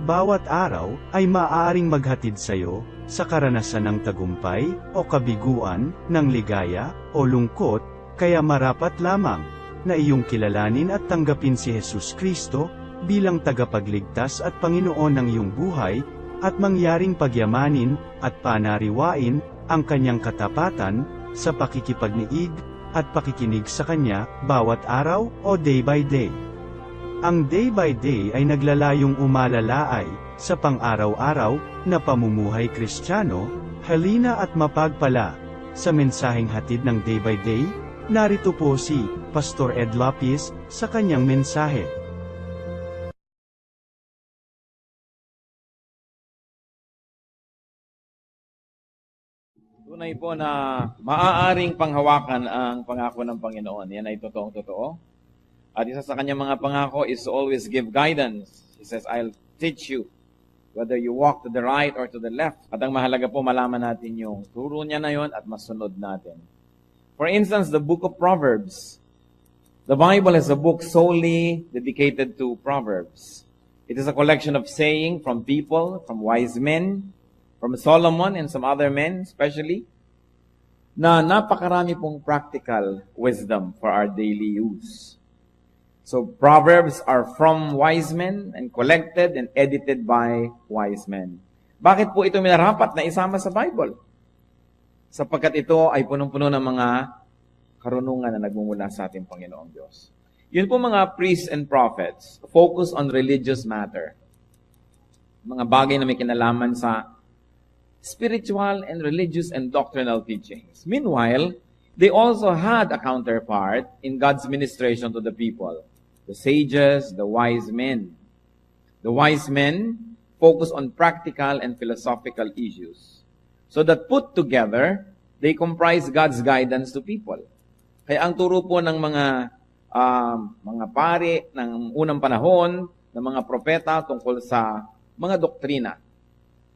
bawat araw ay maaaring maghatid sa iyo sa karanasan ng tagumpay o kabiguan, ng ligaya o lungkot, kaya marapat lamang na iyong kilalanin at tanggapin si Jesus Kristo bilang tagapagligtas at Panginoon ng iyong buhay, at mangyaring pagyamanin at panariwain ang kanyang katapatan sa pakikipagniig at pakikinig sa kanya bawat araw o day by day. Ang day by day ay naglalayong umalalaay sa pang-araw-araw na pamumuhay Kristiyano. Halina at mapagpala sa mensaheng hatid ng day by day. Narito po si Pastor Ed Lapis sa kanyang mensahe. Tunay po na maaaring panghawakan ang pangako ng Panginoon. Yan ay totoong-totoo. At isa sa kanyang mga pangako is to always give guidance. He says, I'll teach you whether you walk to the right or to the left. At ang mahalaga po, malaman natin yung turo niya na yon at masunod natin. For instance, the book of Proverbs. The Bible is a book solely dedicated to Proverbs. It is a collection of saying from people, from wise men, from Solomon and some other men especially, na napakarami pong practical wisdom for our daily use. So Proverbs are from wise men and collected and edited by wise men. Bakit po ito minarapat na isama sa Bible? Sapagkat ito ay punong-puno ng mga karunungan na nagmumula sa ating Panginoong Diyos. Yun po mga priests and prophets, focus on religious matter. Mga bagay na may kinalaman sa spiritual and religious and doctrinal teachings. Meanwhile, they also had a counterpart in God's ministration to the people. The sages, the wise men. The wise men focus on practical and philosophical issues. So that put together, they comprise God's guidance to people. Kaya ang turo po ng mga pari ng unang panahon, ng mga propeta tungkol sa mga doktrina.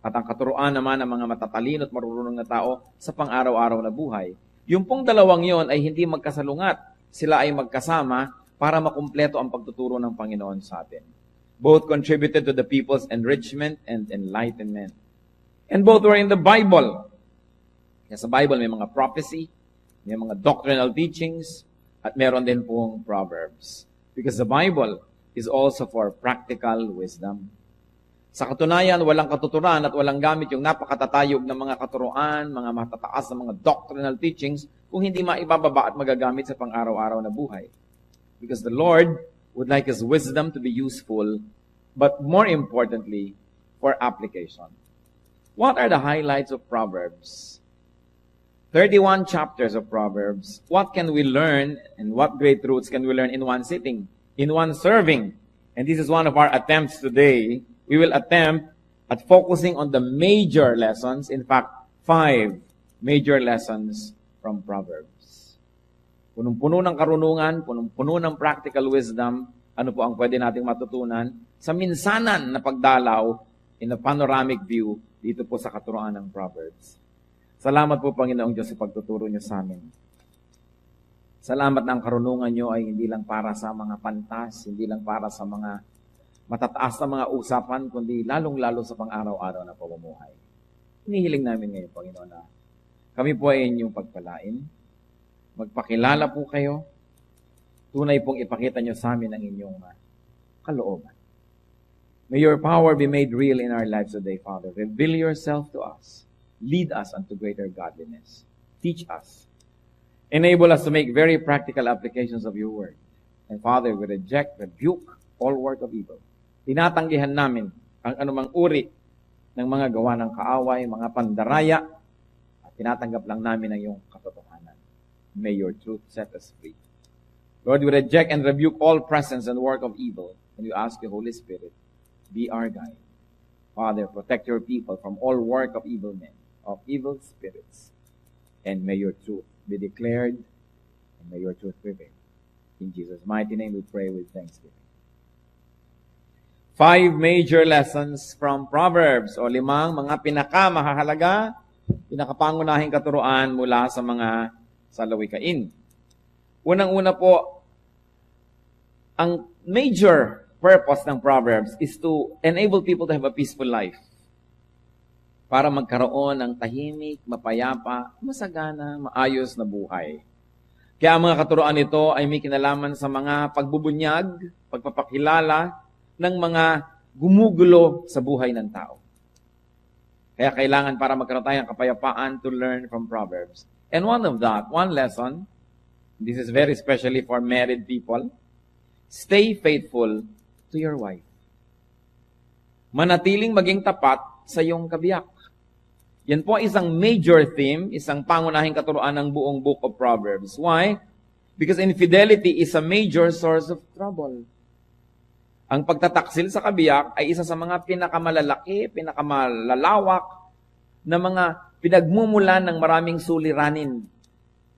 At ang katuruan naman ng mga matatalino at marurunong na tao sa pang-araw-araw na buhay. Yung pong dalawang yon ay hindi magkasalungat. Sila ay magkasama para makumpleto ang pagtuturo ng Panginoon sa atin. Both contributed to the people's enrichment and enlightenment. And both were in the Bible. Sa Bible may mga prophecy, may mga doctrinal teachings, at meron din pong Proverbs. Because the Bible is also for practical wisdom. Sa katunayan, walang katuturan at walang gamit yung napakatatayog ng mga katuruan, mga matataas na mga doctrinal teachings, kung hindi maibababa at magagamit sa pang-araw-araw na buhay. Because the Lord would like His wisdom to be useful, but more importantly, for application. What are the highlights of Proverbs? 31 chapters of Proverbs. What can we learn and what great truths can we learn in one sitting, in one serving? And this is one of our attempts today. We will attempt at focusing on the major lessons, in fact, 5 major lessons from Proverbs. Punong-puno ng karunungan, punong-puno ng practical wisdom, ano po ang pwede nating matutunan sa minsanan na pagdalaw in a panoramic view dito po sa katuruan ng Proverbs. Salamat po, Panginoong Diyos, sa pagtuturo niyo sa amin. Salamat na ang karunungan niyo ay hindi lang para sa mga pantas, hindi lang para sa mga matataas na mga usapan, kundi lalong-lalo sa pang-araw-araw na pamumuhay. Hinihiling namin ngayon, Panginoon, na kami po ay inyong pagpalain. Magpakilala po kayo. Tunay pong ipakita niyo sa amin ang inyong kalooban. May your power be made real in our lives today, Father. Reveal yourself to us. Lead us unto greater godliness. Teach us. Enable us to make very practical applications of your word. And Father, we reject, rebuke all work of evil. Tinatanggihan namin ang anumang uri ng mga gawa ng kaaway, mga pandaraya, at tinatanggap lang namin ang iyong katotohanan. May your truth set us free. Lord, we reject and rebuke all presence and work of evil, and we ask the Holy Spirit, be our guide. Father, protect your people from all work of evil men, of evil spirits, and may your truth be declared, and may your truth prevail. In Jesus' mighty name we pray with thanksgiving. 5 major lessons from Proverbs, o 5 mga pinakamahalaga, pinakapangunahing katuruan mula sa mga salawikain. Unang-una po, ang major purpose ng Proverbs is to enable people to have a peaceful life. Para magkaroon ng tahimik, mapayapa, masagana, maayos na buhay. Kaya ang mga katuroan nito ay may kinalaman sa mga pagbubunyag, pagpapakilala ng mga gumugulo sa buhay ng tao. Kaya kailangan para magkaroon tayo ng kapayapaan to learn from Proverbs. And one lesson, this is very especially for married people, stay faithful to your wife. Manatiling maging tapat sa iyong kabiyak. Yan po isang major theme, isang pangunahing katuroan ng buong book of Proverbs. Why? Because infidelity is a major source of trouble. Ang pagtataksil sa kabiyak ay isa sa mga pinakamalalaki, pinakamalalawak na mga pinagmumulan ng maraming suliranin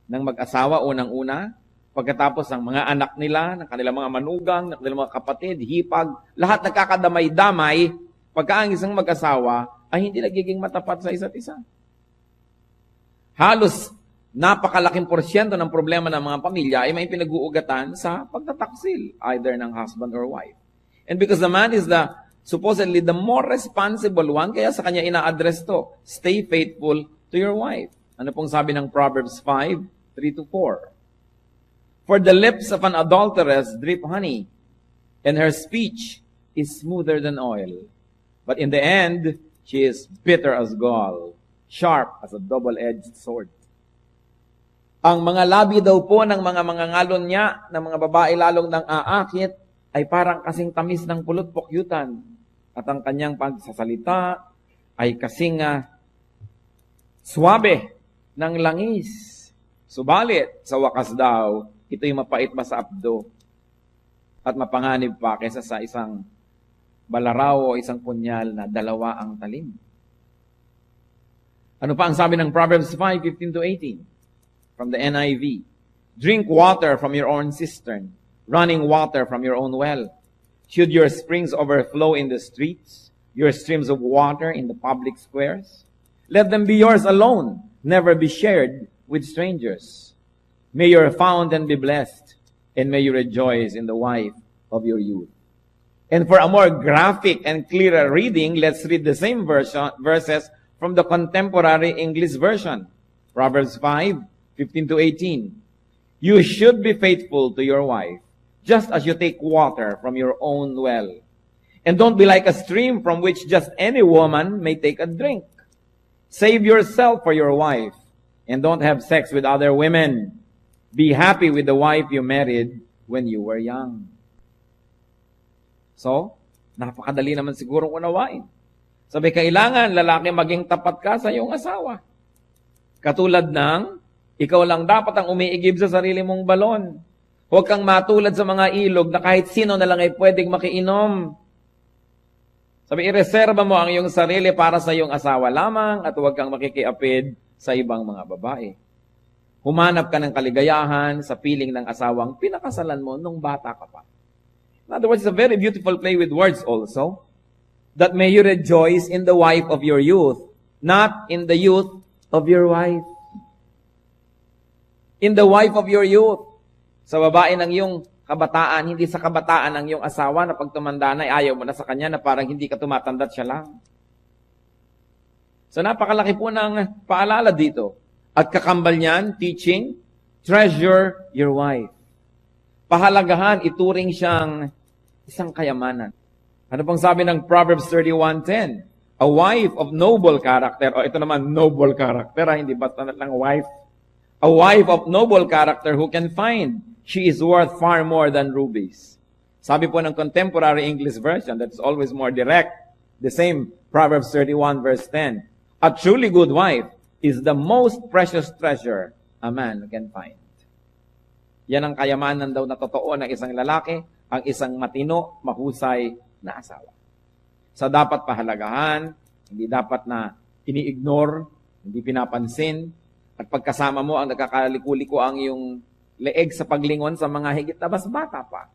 ng mag-asawa unang-una, pagkatapos ng mga anak nila, ng kanilang mga manugang, ng kanilang mga kapatid, hipag, lahat nagkakadamay-damay pagka ang isang mag-asawa ay hindi nagiging matapat sa isa't isa. Halos napakalaking porsyento ng problema ng mga pamilya ay may pinag-uugatan sa pagtataksil, either ng husband or wife. And because the man is supposedly the more responsible one, kaya sa kanya ina-address to, stay faithful to your wife. Ano pong sabi ng Proverbs 5:3-4? For the lips of an adulteress drip honey, and her speech is smoother than oil. But in the end, she is bitter as gall, sharp as a double-edged sword. Ang mga labi daw po ng mga mangangalon niya, ng mga babae lalong nang aakit, ay parang kasing tamis ng pulot pokyutan. At ang kanyang pagsasalita ay kasing swabe ng langis. Subalit, sa wakas daw, ito'y mapait pa sa abdo at mapanganib pa kaysa sa isang balaraw o isang punyal na dalawa ang talim. Ano pa ang sabi ng Proverbs 5:15-18 from the NIV? Drink water from your own cistern, running water from your own well. Should your springs overflow in the streets, your streams of water in the public squares? Let them be yours alone, never be shared with strangers. May your fountain be blessed, and may you rejoice in the wife of your youth. And for a more graphic and clearer reading, let's read the same verses from the contemporary English version. Proverbs 5:15-18. You should be faithful to your wife, just as you take water from your own well. And don't be like a stream from which just any woman may take a drink. Save yourself for your wife, and don't have sex with other women. Be happy with the wife you married when you were young. So, napakadali naman sigurong unawain. Sabi, kailangan lalaki maging tapat ka sa iyong asawa. Katulad ng, ikaw lang dapat ang umiigib sa sarili mong balon. Huwag kang matulad sa mga ilog na kahit sino na lang ay pwedeng makiinom. Sabi, ireserba mo ang iyong sarili para sa iyong asawa lamang at huwag kang makikiapid sa ibang mga babae. Humanap ka ng kaligayahan sa piling ng asawang pinakasalan mo nung bata ka pa. In other words, it's a very beautiful play with words also. That may you rejoice in the wife of your youth, not in the youth of your wife. In the wife of your youth. Sa babae ng iyong kabataan, hindi sa kabataan ng iyong asawa na pag tumanda na, ayaw mo na sa kanya na parang hindi ka tumatanda't siya lang. So napakalaki po ng paalala dito. At kakambal niyan, teaching, treasure your wife. Pahalagahan, ituring siyang isang kayamanan. Ano pang sabi ng Proverbs 31:10? A wife of noble character. O ito naman, noble character. Hindi basta lang wife. A wife of noble character who can find. She is worth far more than rubies. Sabi po ng contemporary English version, that's always more direct. The same Proverbs 31:10. A truly good wife is the most precious treasure a man can find. Yan ang kayamanan daw na totoo ng isang lalaki, ang isang matino, mahusay na asawa. Sa dapat pahalagahan, hindi dapat na ini-ignore, hindi pinapansin, at pagkasama mo ang nagkakaliko-liko ang iyong leeg sa paglingon sa mga higit na mas bata pa.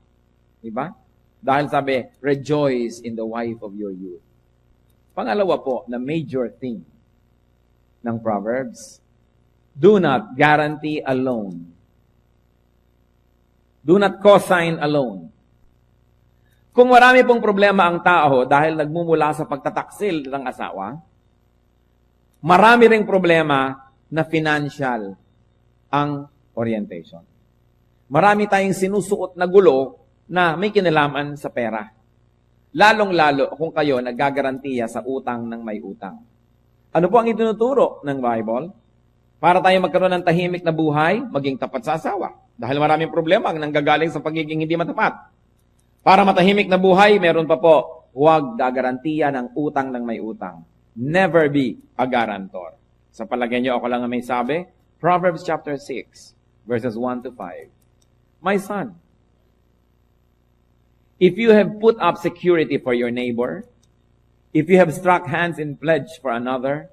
Diba? Dahil sabi, rejoice in the wife of your youth. Pangalawa po, na major thing ng Proverbs, do not guarantee alone. Do not co-sign alone. Kung marami pong problema ang tao dahil nagmumula sa pagtataksil ng asawa, marami ring problema na financial ang orientation. Marami tayong sinusuot na gulo na may kinalaman sa pera. Lalong-lalo kung kayo naggagarantiya sa utang ng may utang. Ano po ang itinuturo ng Bible? Para tayo magkaroon ng tahimik na buhay, maging tapat sa asawa. Dahil maraming problema ang nanggagaling sa pagiging hindi matapat. Para matahimik na buhay, meron pa po, huwag gagarantiya ng utang ng may utang. Never be a guarantor. Sa palagay niyo, ako lang ang may sabi, Proverbs chapter 6, verses 1 to 5. My son, if you have put up security for your neighbor, if you have struck hands in pledge for another,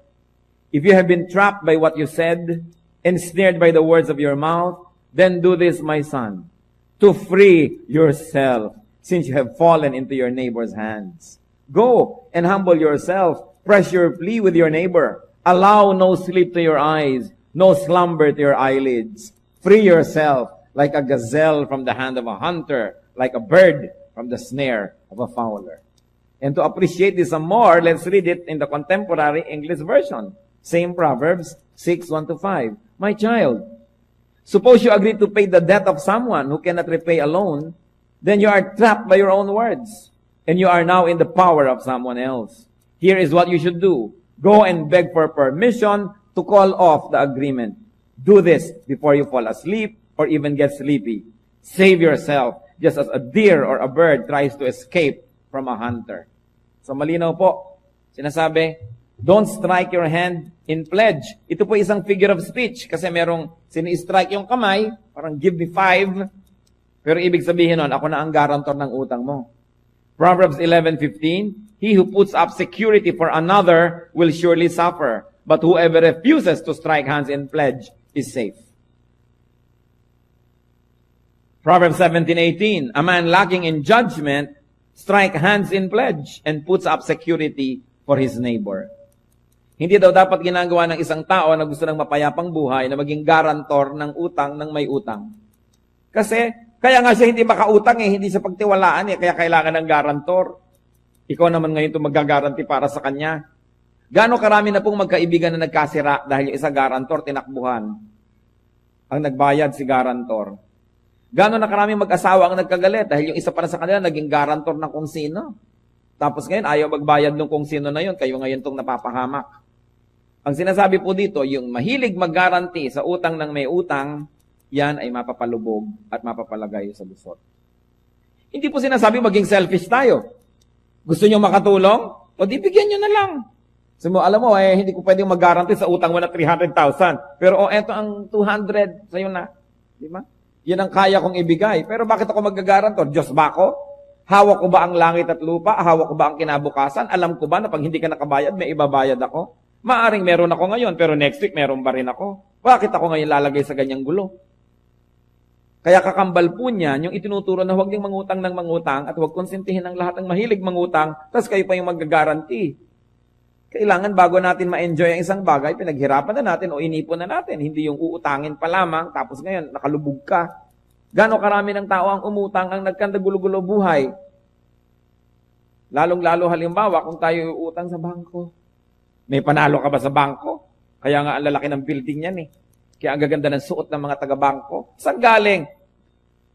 if you have been trapped by what you said, and snared by the words of your mouth, then do this, my son, to free yourself, since you have fallen into your neighbor's hands. Go and humble yourself. Press your plea with your neighbor. Allow no sleep to your eyes, no slumber to your eyelids. Free yourself like a gazelle from the hand of a hunter, like a bird from the snare of a fowler. And to appreciate this some more, let's read it in the contemporary English version. Same Proverbs 6, 1 to 5. My child, suppose you agree to pay the debt of someone who cannot repay alone, then you are trapped by your own words, and you are now in the power of someone else. Here is what you should do. Go and beg for permission to call off the agreement. Do this before you fall asleep or even get sleepy. Save yourself, just as a deer or a bird tries to escape from a hunter. So malinaw po, sinasabi, don't strike your hand in pledge. Ito po isang figure of speech kasi merong sini-strike yung kamay, parang give me 5, pero ibig sabihin nun, ako na ang guarantor ng utang mo. Proverbs 11:15, he who puts up security for another will surely suffer, but whoever refuses to strike hands in pledge is safe. Proverbs 17:18, a man lacking in judgment strike hands in pledge and puts up security for his neighbor. Hindi daw dapat ginagawa ng isang tao na gusto ng mapayapang buhay na maging guarantor ng utang ng may utang. Kasi kaya nga siya hindi makautang hindi sa pagtiwalaan kaya kailangan ng guarantor. Ikaw naman ngayon itong magagaranti para sa kanya. Gaano karami na pong magkaibigan na nagkasira dahil yung isa guarantor tinakbuhan. Ang nagbayad si guarantor. Gaano na karami mag-asawa ang nagkagalit dahil yung isa para sa kanila naging guarantor ng kung sino. Tapos ngayon ayaw magbayad ng kung sino na yun, kayo ngayon itong napapahamak. Ang sinasabi po dito, yung mahilig mag-guarantee sa utang ng may utang, yan ay mapapalubog at mapapalagay sa lusot. Hindi po sinasabi maging selfish tayo. Gusto nyo makatulong? O di bigyan nyo na lang. Alam mo, hindi ko pwedeng mag-guarantee sa utang mo na 300,000. Pero eto ang 200 sa'yo na. Di ba? Yan ang kaya kong ibigay. Pero bakit ako mag-guarantor? Diyos ba ako? Hawak ko ba ang langit at lupa? Hawak ko ba ang kinabukasan? Alam ko ba na pag hindi ka nakabayad, may ibabayad ako? Maaring meron ako ngayon, pero next week meron pa rin ako. Bakit ako ngayon lalagay sa ganyang gulo? Kaya kakambal po niyan, yung itinuturo na huwag ding mangutang ng mangutang at huwag konsintihin ang lahat ng mahilig mangutang, tapos kayo pa yung mag-guarantee. Kailangan bago natin ma-enjoy ang isang bagay, pinaghirapan na natin o inipon na natin. Hindi yung uutangin pa lamang, tapos ngayon nakalubog ka. Gano'ng karami ng tao ang umutang ang nagkandagulo-gulo buhay. Lalong-lalo halimbawa kung tayo uutang sa bangko. May panalo ka ba sa bangko? Kaya nga ang lalaki ng building yan Kaya ang gaganda ng suot ng mga taga-bangko. Saan galing?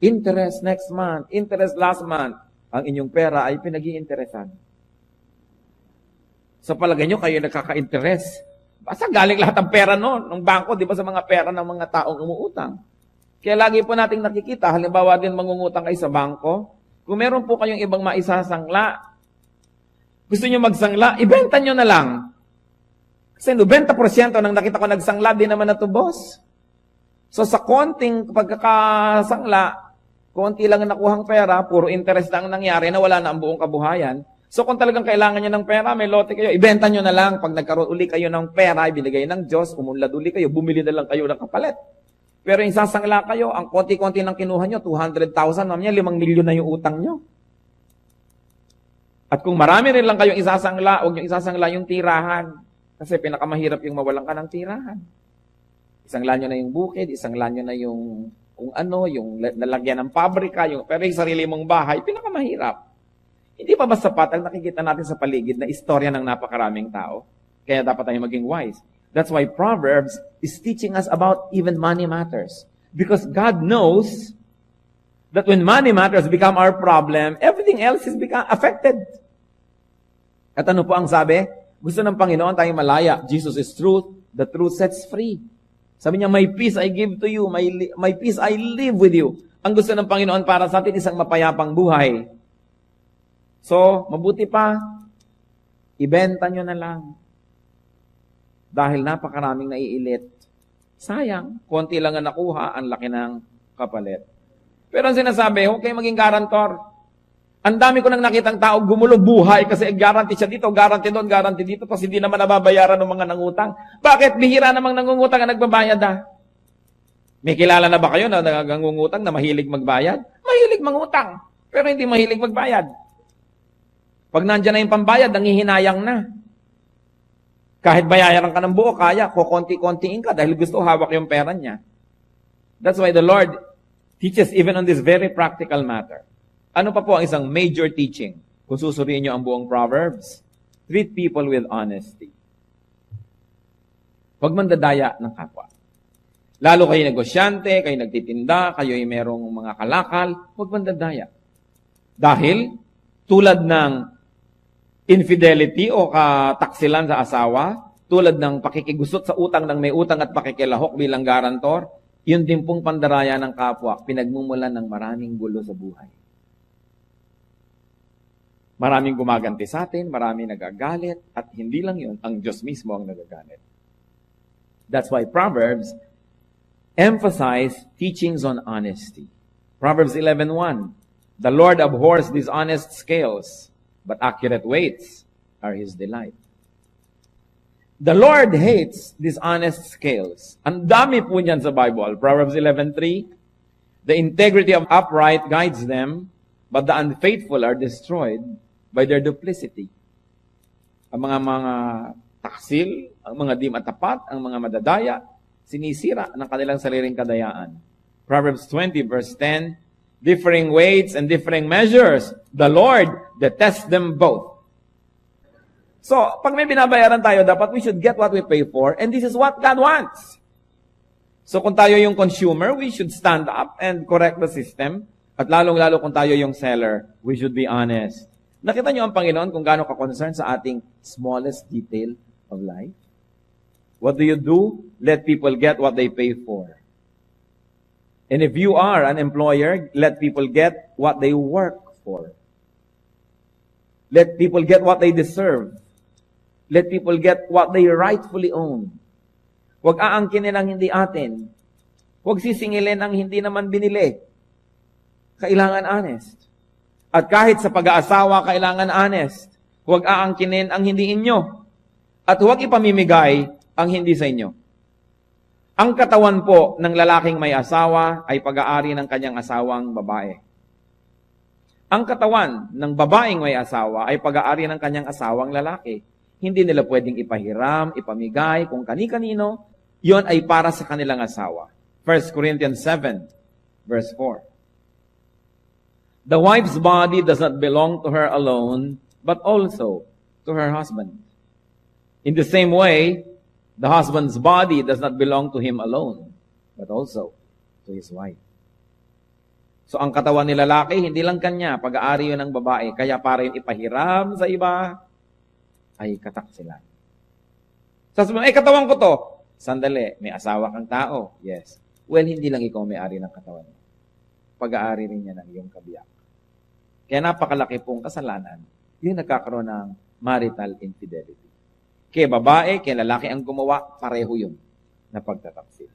Interest next month, interest last month. Ang inyong pera ay pinag-iinteresan. Sa palagay nyo, kayo nagkaka-interest. Saan galing lahat ng pera ng bangko? Di ba sa mga pera ng mga taong umuutang? Kaya lagi po nating nakikita, halimbawa din mangungutang kayo sa bangko, kung meron po kayong ibang maisasangla, gusto nyo magsangla, ibenta nyo na lang. Kasi 90% ng nakita ko nagsangla, di naman natubos. So sa konting pagkakasangla, konti lang ang nakuhang pera, puro interest lang nangyari na wala na ang buong kabuhayan. So kung talagang kailangan nyo ng pera, may lote kayo, ibenta nyo na lang. Pag nagkaroon uli kayo ng pera, ibinigay ng Diyos, umunlad uli kayo, bumili na lang kayo ng kapalit. Pero yung sasangla kayo, ang konti-konti lang kinuha nyo, 200,000, mamaya 5 milyon na yung utang nyo. At kung marami rin lang kayong isasangla, huwag nyo isasangla yung tirahan. Kasi pinakamahirap yung mawalan ka ng tirahan. Isangla nyo na yung bukid, isangla nyo na yung kung ano, yung nalagyan ng pabrika, pero yung sarili mong bahay, pinakamahirap. Hindi pa ba sapat ang nakikita natin sa paligid na istorya ng napakaraming tao? Kaya dapat tayo maging wise. That's why Proverbs is teaching us about even money matters. Because God knows that when money matters become our problem, everything else is become affected. At ano po ang sabi? Gusto ng Panginoon tayong malaya. Jesus is truth. The truth sets free. Sabi niya, my peace I give to you. My peace I live with you. Ang gusto ng Panginoon para sa atin, isang mapayapang buhay. So, mabuti pa, ibenta nyo na lang. Dahil napakaraming naiilit. Sayang, konti lang ang nakuha, ang laki ng kapalit. Pero ang sinasabi, huwag kayong maging garantor. Ang dami ko nang nakitang tao gumulo buhay kasi guarantee siya dito, guarantee doon, guarantee dito, tapos hindi naman nababayaran ng mga nangutang. Bakit? Bihira namang nangungutang ang nagbabayad May kilala na ba kayo na nangungutang na mahilig magbayad? Mahilig mangutang, pero hindi mahilig magbayad. Pag nandiyan na yung pambayad, nangihinayang na. Kahit bayaran ka ng buo, kaya, kukonti-kontiin ka dahil gusto hawak yung pera niya. That's why the Lord teaches even on this very practical matter. Ano pa po ang isang major teaching? Kung susuriin nyo ang buong Proverbs, treat people with honesty. Huwag mandadaya ng kapwa. Lalo kayo negosyante, kayo nagtitinda, kayo ay merong mga kalakal, huwag mandadaya. Dahil, tulad ng infidelity o kataksilan sa asawa, tulad ng pakikigusot sa utang ng may utang at pakikilahok bilang garantor, yun din pong pandaraya ng kapwa, pinagmumulan ng maraming gulo sa buhay. Maraming gumaganti sa atin, maraming nagagalit, at hindi lang yun, ang Diyos mismo ang nagagalit. That's why Proverbs emphasize teachings on honesty. Proverbs 11:1, the Lord abhors dishonest scales, but accurate weights are His delight. The Lord hates dishonest scales. Ang dami po niyan sa Bible. Proverbs 11:3, the integrity of upright guides them, but the unfaithful are destroyed by their duplicity. Ang mga taksil, ang mga di matapat, ang mga madadaya, sinisira ng kanilang sariling kadayaan. Proverbs 20 verse 10, differing weights and differing measures, the Lord detests them both. So, pag may binabayaran tayo, dapat we should get what we pay for, and this is what God wants. So, kung tayo yung consumer, we should stand up and correct the system. At lalong-lalo kung tayo yung seller, we should be honest. Nakita niyo ang Panginoon kung gaano ka-concern sa ating smallest detail of life? What do? Let people get what they pay for. And if you are an employer, let people get what they work for. Let people get what they deserve. Let people get what they rightfully own. Huwag aangkinin ang hindi atin. Huwag sisingilin ang hindi naman binili. Kailangan honest. At kahit sa pag-aasawa, kailangan honest. Huwag aangkinin ang hindi inyo. At huwag ipamimigay ang hindi sa inyo. Ang katawan po ng lalaking may asawa ay pag-aari ng kanyang asawang babae. Ang katawan ng babaeng may asawa ay pag-aari ng kanyang asawang lalaki. Hindi nila pwedeng ipahiram, ipamigay, kung kani-kanino, yon ay para sa kanilang asawa. 1 Corinthians 7, verse 4. The wife's body does not belong to her alone, but also to her husband. In the same way, the husband's body does not belong to him alone, but also to his wife. So ang katawan ni lalaki, hindi lang kanya, pag-aari yun ng babae. Kaya para yung ipahiram sa iba, ay kataksilan. Sasabihin, katawan ko to. Sandali, may asawa kang tao. Yes. Well, hindi lang ikaw may-ari ng katawan mo. Pag-aari rin niya ng iyong kabiyak. Kaya napakalaki pong kasalanan, yung nagkakaroon ng marital infidelity. Kaya babae, kaya lalaki ang gumawa, pareho yun na pagtataksil.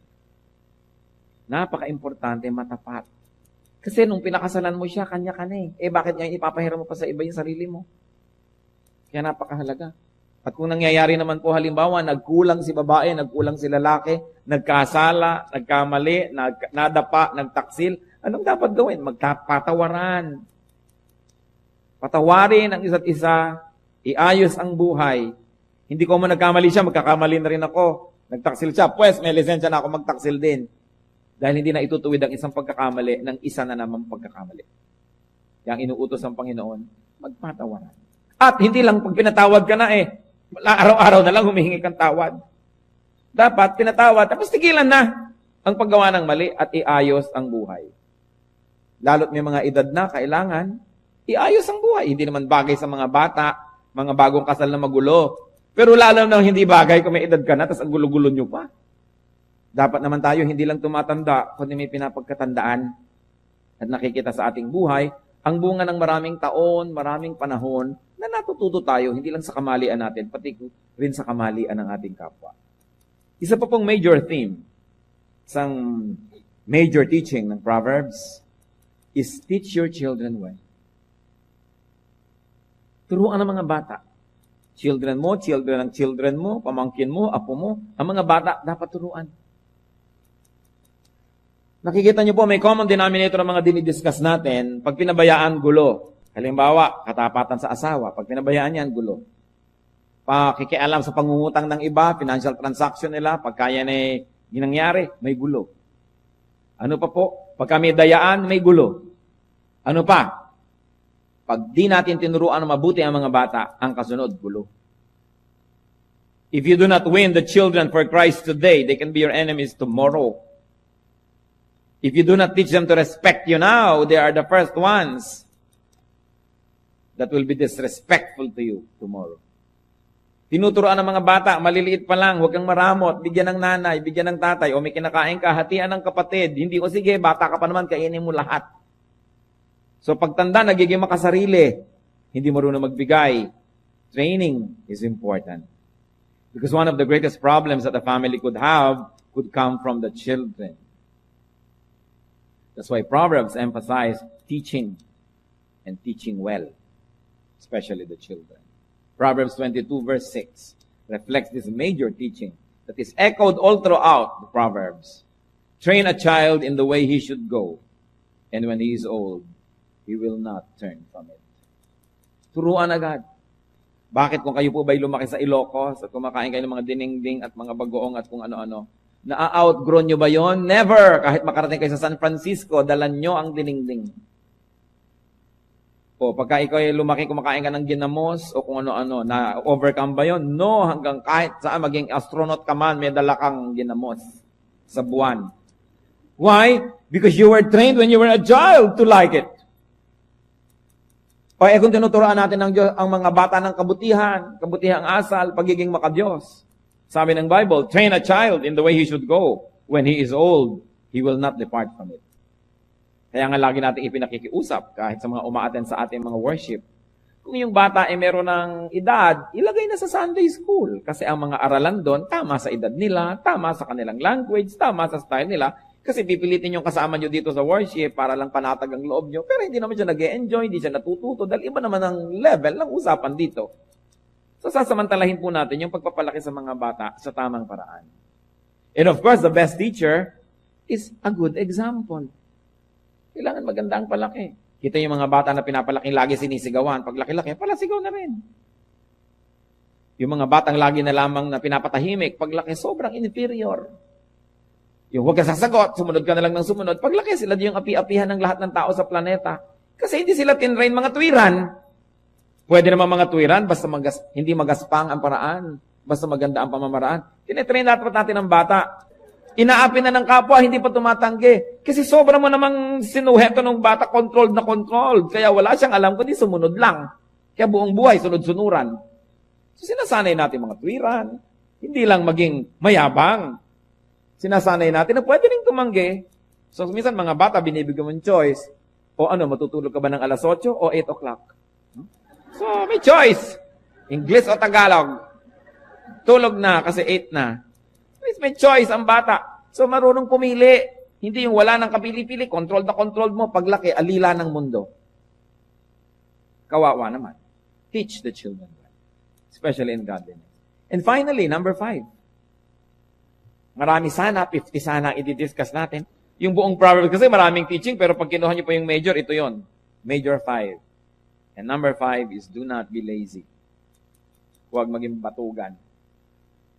Napaka-importante matapat. Kasi nung pinakasalan mo siya, kanya ka na eh. Bakit ngayon ipapahiram mo pa sa iba yung sarili mo? Kaya napakahalaga. At kung nangyayari naman po halimbawa, nagkulang si babae, nagkulang si lalaki, nagkasala, nagkamali, nadapa, nagtaksil, anong dapat gawin? Magpatawaran. Patawarin ang isa't isa, iayos ang buhay. Hindi ko mo nagkamali siya, magkakamali na rin ako. Nagtaksil siya, pues may lisensya na ako magtaksil din. Dahil hindi na itutuwid ang isang pagkakamali ng isa na namang pagkakamali. Yang inuutos ng Panginoon, magpatawaran. At hindi lang pag pinatawad ka na araw-araw na lang humihingi kang tawad. Dapat pinatawad, tapos tigilan na ang paggawa ng mali at iayos ang buhay. Lalo't may mga edad na kailangan, iayos ang buhay. Hindi naman bagay sa mga bata, mga bagong kasal na magulo. Pero lalo na hindi bagay kung may edad ka na, tapos ang gulo-gulo nyo pa. Dapat naman tayo hindi lang tumatanda, kundi may pinapagkatandaan at nakikita sa ating buhay, ang bunga ng maraming taon, maraming panahon, na natututo tayo, hindi lang sa kamalian natin, pati rin sa kamalian ng ating kapwa. Isa pa pong major theme, isang major teaching ng Proverbs, is teach your children well. Turuan ang mga bata. Children mo, children ng children mo, pamangkin mo, apo mo, ang mga bata dapat turuan. Nakikita niyo po, may common denominator ng mga dinidiscuss natin, pag pinabayaan, gulo. Halimbawa, katapatan sa asawa, pag pinabayaan yan, gulo. Pakikialam sa pangungutang ng iba, financial transaction nila, pagka yan ay ginangyari, may gulo. Ano pa po? Pagka may dayaan, may gulo. Ano pa? Pag di natin tinuruan na mabuti ang mga bata, ang kasunod, gulo. If you do not win the children for Christ today, they can be your enemies tomorrow. If you do not teach them to respect you now, they are the first ones that will be disrespectful to you tomorrow. Tinuturoan ng mga bata, maliliit pa lang, huwag kang maramot, bigyan ng nanay, bigyan ng tatay, o may kinakain ka, hatian ng kapatid. Hindi, o sige, bata ka pa naman, kainin mo lahat. So pagtanda, nagiging makasarili, hindi marunong magbigay. Training is important. Because one of the greatest problems that a family could have could come from the children. That's why Proverbs emphasize teaching and teaching well, especially the children. Proverbs 22 verse 6 reflects this major teaching that is echoed all throughout the Proverbs. Train a child in the way he should go, and when he is old, he will not turn from it. Turuan agad. Bakit kung kayo po ba'y lumaki sa Ilocos at kumakain kayo ng mga dinengding at mga bagoong at kung ano-ano, na-outgrow nyo ba yon? Never! Kahit makarating kayo sa San Francisco, dalan nyo ang dinengding. O pagka ikaw ay lumaki, kumakain ka ng ginamos o kung ano-ano, na-overcome ba yon? No, hanggang kahit saan maging astronaut ka man, may dala kang ginamos sa buwan. Why? Because you were trained when you were a child to like it. O kung tinuturoan natin ng Diyos, ang mga bata ng kabutihang asal, pagiging makadiyos. Sabi ng Bible, train a child in the way he should go. When he is old, he will not depart from it. Kaya nga lagi natin ipinakikiusap kahit sa mga umaattend sa ating mga worship. Kung yung bata ay meron ng edad, ilagay na sa Sunday school. Kasi ang mga aralan doon, tama sa edad nila, tama sa kanilang language, tama sa style nila. Kasi pipilitin yung kasama nyo dito sa worship para lang panatag ang loob nyo. Pero hindi naman siya nag-e-enjoy, hindi siya natututo. Dahil iba naman ang level ng usapan dito. So sasamantalahin po natin yung pagpapalaki sa mga bata sa tamang paraan. And of course, the best teacher is a good example. Kailangan maganda ang palaki. Kita yung mga bata na pinapalaking lagi sinisigawan. Pag laki-laki, palasigaw na rin. Yung mga batang lagi na lamang na pinapatahimik, pag laki, sobrang inferior. Yung huwag ka sasagot, sumunod ka na lang ng sumunod. Pag laki, sila yung api-apihan ng lahat ng tao sa planeta. Kasi hindi sila tinrain mga tuwiran. Pwede naman mga tuwiran, basta hindi magaspang ang paraan, basta maganda ang pamamaraan. Tinetrain dapat natin ang bata. Inaapi na ng kapwa, hindi pa tumatanggi. Kasi sobra mo namang sinuheto ng bata, controlled na controlled. Kaya wala siyang alam, kundi sumunod lang. Kaya buong buhay, sunod-sunuran. So sinasanay natin mga tuwiran, hindi lang maging mayabang. Sinasanay natin na pwede rin tumanggi. So minsan mga bata, binibigyan mo ng choice. O ano, matutulog ka ba ng alas 8 o 8 o'clock? So, may choice. English o Tagalog. Tulog na kasi 8 na. May choice ang bata. So, marunong pumili. Hindi yung wala ng kapili-pili. Controlled na controlled mo. Paglaki, alila ng mundo. Kawawa naman. Teach the children. Especially in godliness. And finally, number 5. Marami sana, 50 sana i-discuss natin. Yung buong Proverbs, kasi maraming teaching, pero pag kinuha niyo po yung major, ito yon. Major 5. And number 5 is do not be lazy. Huwag maging batugan.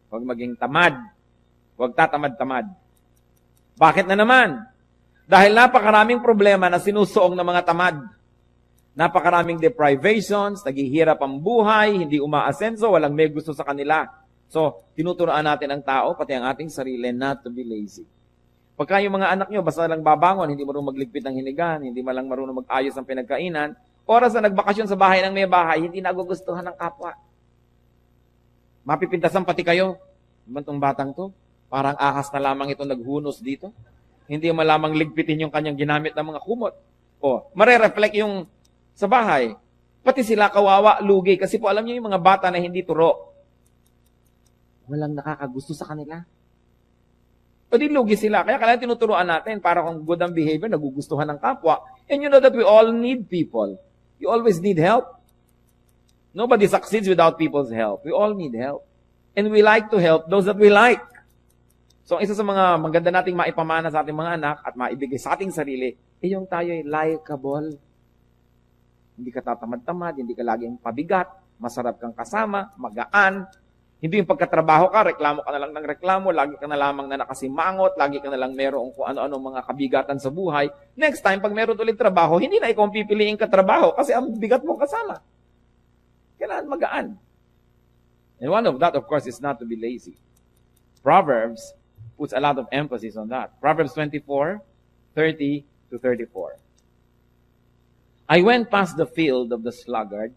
Huwag maging tamad. Huwag tatamad-tamad. Bakit na naman? Dahil napakaraming problema na sinusuong ng mga tamad. Napakaraming deprivations, naghihirap ang buhay, hindi umaasenso, walang may gusto sa kanila. So, tinuturoan natin ang tao, pati ang ating sarili, not to be lazy. Pagka yung mga anak nyo, basta lang babangon, hindi marunong magligpit ng hinigan, hindi malang marunong mag-ayos ng pinagkainan, oras na nagbakasyon sa bahay ng may bahay, hindi nagugustuhan ng kapwa. Mapipintasan pati kayo. Itong batang to, parang ahas na lamang ito naghunos dito. Hindi malamang ligpitin yung kanyang ginamit ng mga kumot. O, marereflect yung sa bahay. Pati sila kawawa, lugi. Kasi po alam niyo yung mga bata na hindi turo. Walang nakakagusto sa kanila. O di lugi sila. Kaya kailangan tinuturuan natin para kung good ang behavior, nagugustuhan ng kapwa. And you know that we all need people. You always need help. Nobody succeeds without people's help. We all need help. And we like to help those that we like. So, isa sa mga maganda nating maipamana sa ating mga anak at maibigay sa ating sarili, yung tayo ay likable. Hindi ka tatamad-tamad, hindi ka laging pabigat, masarap kang kasama, magaan. Hindi yung pagkatrabaho ka, reklamo ka na lang ng reklamo, lagi ka na lamang na nakasimangot, lagi ka na lang merong kung ano-ano mga kabigatan sa buhay. Next time, pag meron ulit trabaho, hindi na ikaw ang pipiliin ka trabaho kasi ang bigat mong kasama. Kailangan magaan. And one of that, of course, is not to be lazy. Proverbs puts a lot of emphasis on that. Proverbs 24:30-34. I went past the field of the sluggard,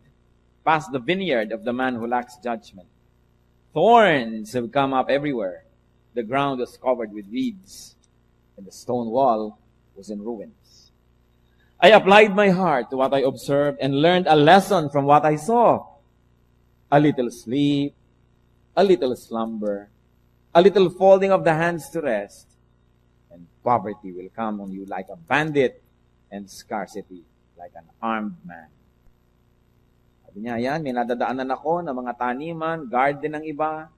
past the vineyard of the man who lacks judgment. Thorns have come up everywhere. The ground was covered with weeds, and the stone wall was in ruins. I applied my heart to what I observed and learned a lesson from what I saw. A little sleep, a little slumber, a little folding of the hands to rest, and poverty will come on you like a bandit, and scarcity like an armed man. Sabi niya, yan, may nadadaanan ako ng mga taniman, garden ng iba,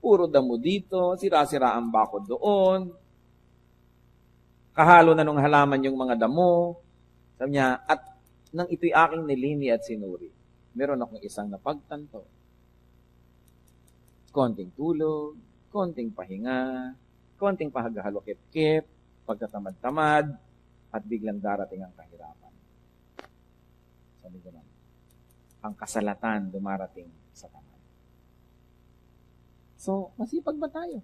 puro damo dito, sira-sira ang bakod doon, kahalo na nung halaman yung mga damo. Sabi niya, at nang ito'y aking nilini at sinuri, meron akong isang napagtanto. Konting tulog, konting pahinga, konting pahagahalo-kip-kip, pagkatamad-tamad, at biglang darating ang kahirapan. Sabi ko naman, ang kasalatan dumarating sa kamay. So, masipag ba tayo?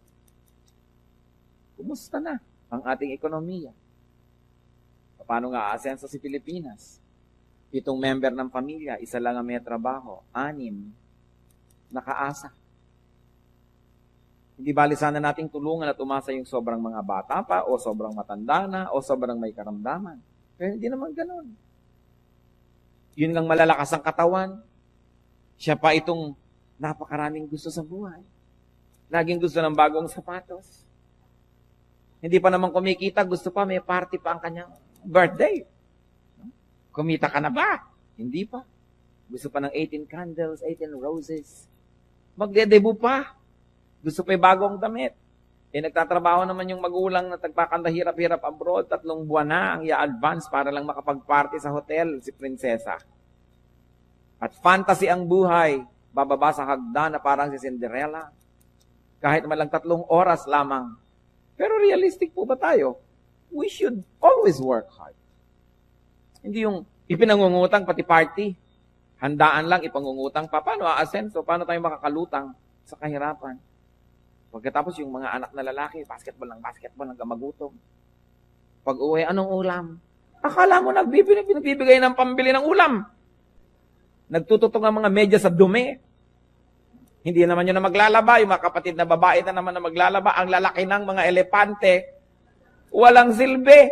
Kumusta na ang ating ekonomiya? Paano nga aasenso si Pilipinas? 7 member ng pamilya, isa lang ang may trabaho, 6 nakaasa. Hindi bali sana nating tulungan at umasa yung sobrang mga bata pa, o sobrang matanda na, o sobrang may karamdaman. Pero hindi naman ganun. Yun lang malalakas ang katawan. Siya pa itong napakaraming gusto sa buhay. Laging gusto ng bagong sapatos. Hindi pa naman kumikita, gusto pa, may party pa ang kanyang birthday. Kumita ka na ba? Hindi pa. Gusto pa ng 18 candles, 18 roses. Magdedebo pa. Gusto pa yung bagong damit. Nagtatrabaho naman yung magulang na tagpakanda hirap-hirap abroad, 3 buwan na ang i-advance para lang makapag-party sa hotel si prinsesa. At fantasy ang buhay, bababa sa hagdan na parang si Cinderella. Kahit man lang 3 oras lamang. Pero realistic po ba tayo? We should always work hard. Hindi yung ipinangungutang pati party. Handaan lang, ipangungutang pa. Paano aasenso? Paano tayo makakalutang sa kahirapan? Pagkatapos yung mga anak na lalaki, basketball, hanggang magutom. Pag uwi, anong ulam? Akala mo nagbibigay ng pambili ng ulam. Nagtututong ang mga medyas sa dumi. Hindi naman yun na maglalaba. Yung mga kapatid na babae na naman na maglalaba. Ang lalaki ng mga elepante, walang silbi.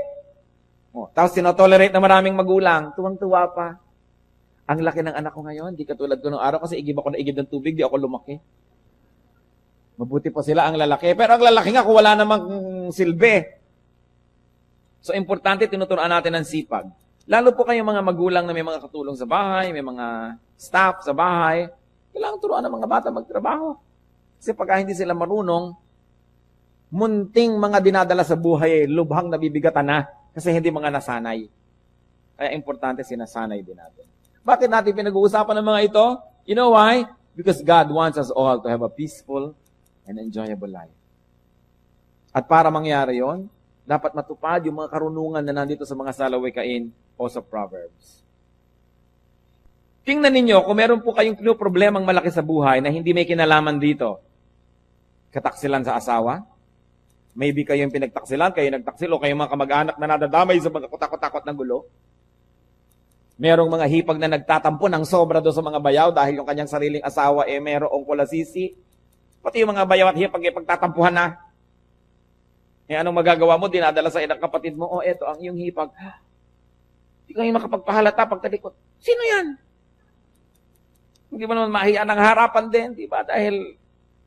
Tapos sinotolerate na maraming magulang. Tuwang-tuwa pa. Ang laki ng anak ko ngayon, di katulad ko nung araw kasi igib ako na igib ng tubig, di ako lumaki. Mabuti po sila ang lalaki. Pero ang lalaki nga kung wala namang silbi. So, importante tinuturuan natin ng sipag. Lalo po kayong mga magulang na may mga katulong sa bahay, may mga staff sa bahay, kailangan turuan ng mga bata magtrabaho. Kasi pagka hindi sila marunong, munting mga dinadala sa buhay, lubhang nabibigatan na kasi hindi mga nasanay. Kaya importante sinasanay din natin. Bakit natin pinag-uusapan ng mga ito? You know why? Because God wants us all to have a peaceful and enjoyable life. At para mangyari yon, dapat matupad yung mga karunungan na nandito sa mga salawikain o sa Proverbs. Tingnan ninyo, kung meron po kayong problemang malaki sa buhay na hindi may kinalaman dito, kataksilan sa asawa, maybe kayo yung pinagtaksilan, kayo nagtaksil, o kayo mga kamag-anak na nadadamay sa mga kutakot-takot na gulo. Merong mga hipag na nagtatampo ng sobra doon sa mga bayaw dahil yung kanyang sariling asawa merong kulasisi. Pati yung mga bayaw at hipag pagtatampuhan na. Anong magagawa mo? Dinadala sa inang kapatid mo, eto ang yung hipag. Hindi kayo makapagpahalata pagtalikot. Sino yan? Hindi ba naman mahiya ng harapan din, di ba? Dahil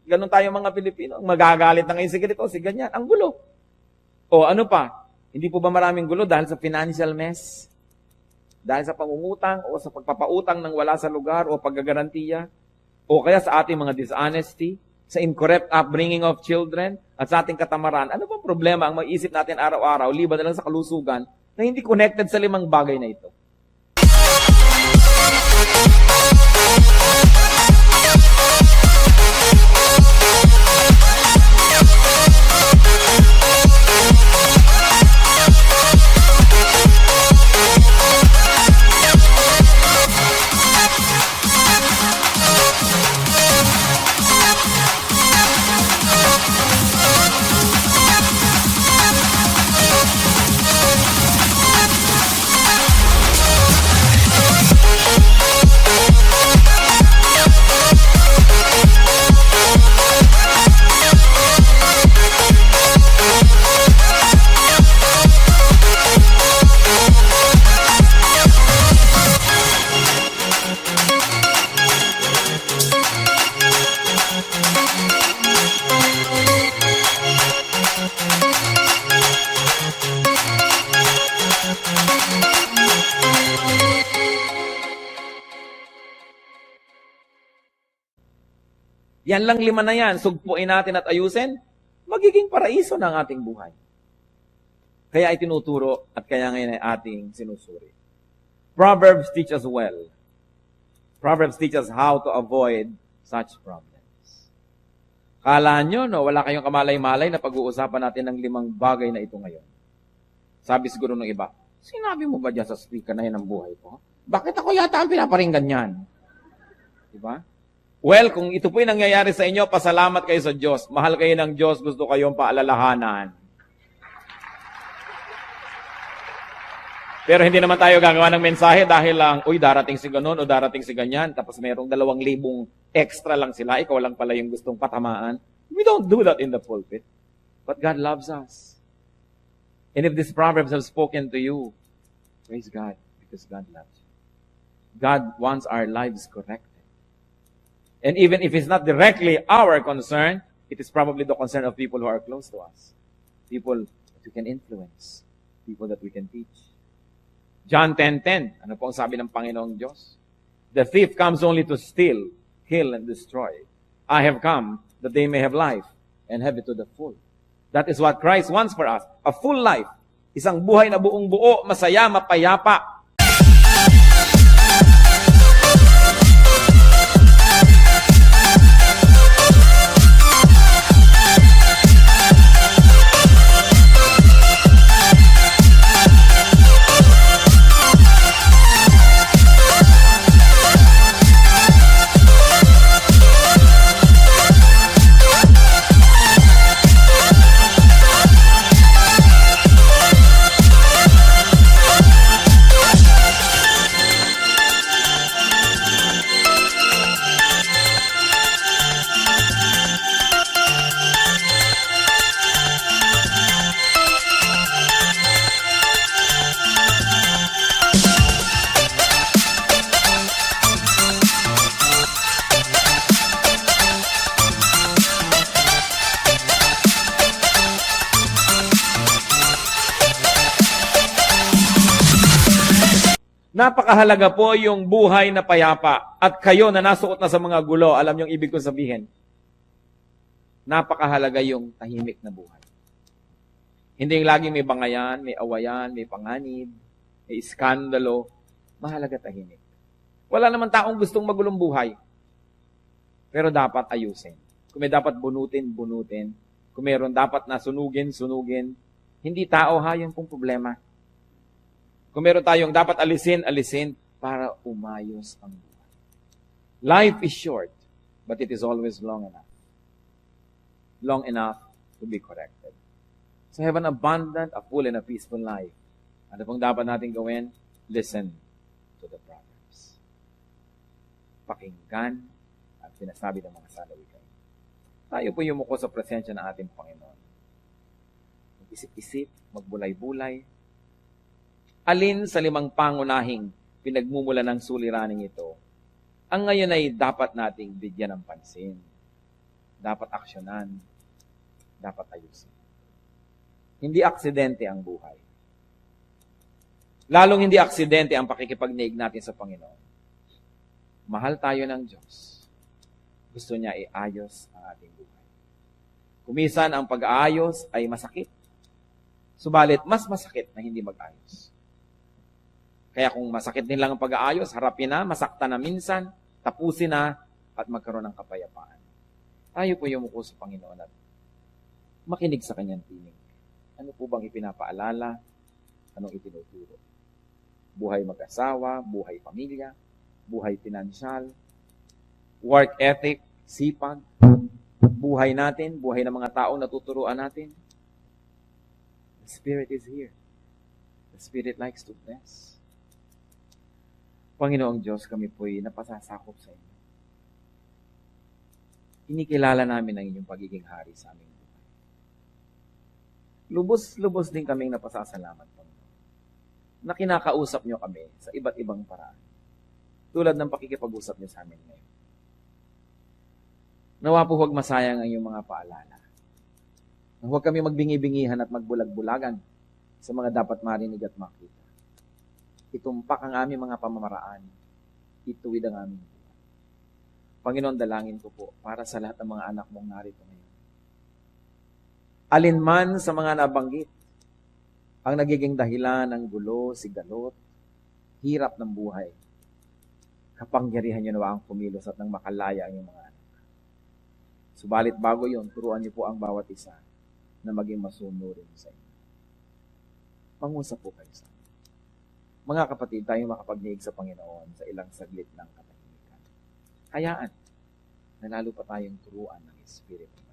ganun tayo mga Pilipino, magagalit na ngayon si ganito, si ganyan, ang gulo. O ano pa? Hindi po ba maraming gulo dahil sa financial mess? Dahil sa pangungutang o sa pagpapautang ng wala sa lugar o paggagarantiya? O kaya sa ating mga dishonesty, sa incorrect upbringing of children, at sa ating katamaran? Ano bang problema ang maiisip natin araw-araw, liban na lang sa kalusugan, na hindi connected sa 5 bagay na ito? Yan lang 5 na yan, sugpuin natin at ayusin, magiging paraiso ng ating buhay. Kaya itinuturo at kaya ngayon ay ating sinusuri. Proverbs teach us well. Proverbs teach us how to avoid such problems. Kala nyo, no, wala kayong kamalay-malay na pag-uusapan natin ng 5 bagay na ito ngayon. Sabi siguro ng iba, sinabi mo ba dyan sa speaker na yan ang buhay ko? Bakit ako yata ang pinaparinggan yan? Diba? Well, kung ito po yung nangyayari sa inyo, pasalamat kayo sa Diyos. Mahal kayo ng Diyos, gusto kayong paalalahanan. Pero hindi naman tayo gagawa ng mensahe dahil lang, darating si ganun o darating si ganyan, tapos mayroong 2,000 extra lang sila, ikaw lang pala yung gustong patamaan. We don't do that in the pulpit. But God loves us. And if these proverbs have spoken to you, praise God, because God loves you. God wants our lives corrected. And even if it's not directly our concern, it is probably the concern of people who are close to us. People that we can influence. People that we can teach. John 10:10, ano po ang sabi ng Panginoong Diyos? The thief comes only to steal, kill, and destroy. I have come that they may have life and have it to the full. That is what Christ wants for us. A full life. Isang buhay na buong buo, masaya, mapayapa. Napakahalaga po yung buhay na payapa. At kayo na nasuot na sa mga gulo, alam yung ibig kong sabihin. Napakahalaga yung tahimik na buhay. Hindi yung laging may bangayan, may awayan, may panganib, may iskandalo. Mahalaga tahimik. Wala naman taong gustong magulong buhay. Pero dapat ayusin. Kung may dapat bunutin, bunutin. Kung mayroon dapat na sunugin, sunugin. Hindi tao ha, yung pong problema. Kung meron tayong dapat alisin, alisin. para umayos ang buhay. Life is short, but it is always long enough. Long enough to be corrected. So have an abundant, a full, and a peaceful life. Ano pong dapat natin gawin? Listen to the Proverbs. Pakinggan ang sinasabi ng mga salawikay. Tayo po yumuko sa presensya ng ating Panginoon. Mag-isip-isip, magbulay-bulay. Alin sa 5 pangunahing pinagmumula ng suliraning ito, ang ngayon ay dapat nating bigyan ng pansin. Dapat aksyonan. Dapat ayusin. Hindi aksidente ang buhay. Lalong hindi aksidente ang pakikipagniig natin sa Panginoon. Mahal tayo ng Diyos. Gusto niya iayos ang ating buhay. Kumisan ang pag-aayos ay masakit. Subalit, mas masakit na hindi mag-ayos. Kaya kung masakit din lang ang pag-aayos, harapin na, masaktan na minsan, tapusin na, at magkaroon ng kapayapaan. Tayo po yumuko sa Panginoon at makinig sa kanyang tinig. Ano po bang ipinapaalala? Anong itinuturo? Buhay mag-asawa, buhay pamilya, buhay pinansyal, work ethic, sipag, buhay natin, buhay ng mga taong natuturuan natin. The Spirit is here. The Spirit likes to bless. Panginoong Diyos, kami po'y napasasakop sa inyo. Kinikilala namin ang inyong pagiging hari sa aming buhay. Lubos-lubos din kaming napasasalamat, Panginoon, na kinakausap niyo kami sa iba't ibang paraan. Tulad ng pakikipag-usap niyo sa amin ngayon. Nawa po huwag masayang ang iyong mga paalala. Huwag kami magbingi-bingihan at magbulag-bulagan sa mga dapat marinig at makita. Itumpak ang aming mga pamamaraan. Ituwid ang aming buhay. Panginoon, dalangin ko po para sa lahat ng mga anak mong narito ngayon. Alinman sa mga nabanggit, ang nagiging dahilan ng gulo, sigalot, hirap ng buhay, kapangyarihan niyo nawa ang kumilos at nang makalaya ang iyong mga anak. Subalit bago yon, turuan niyo po ang bawat isa na maging masunurin sa inyo. Pangusap po kayo sa amin. Mga kapatid, tayo makapagniig sa Panginoon sa ilang saglit ng katahimikan. Hayaan na lalo pa tayong turuan ng Espiritu.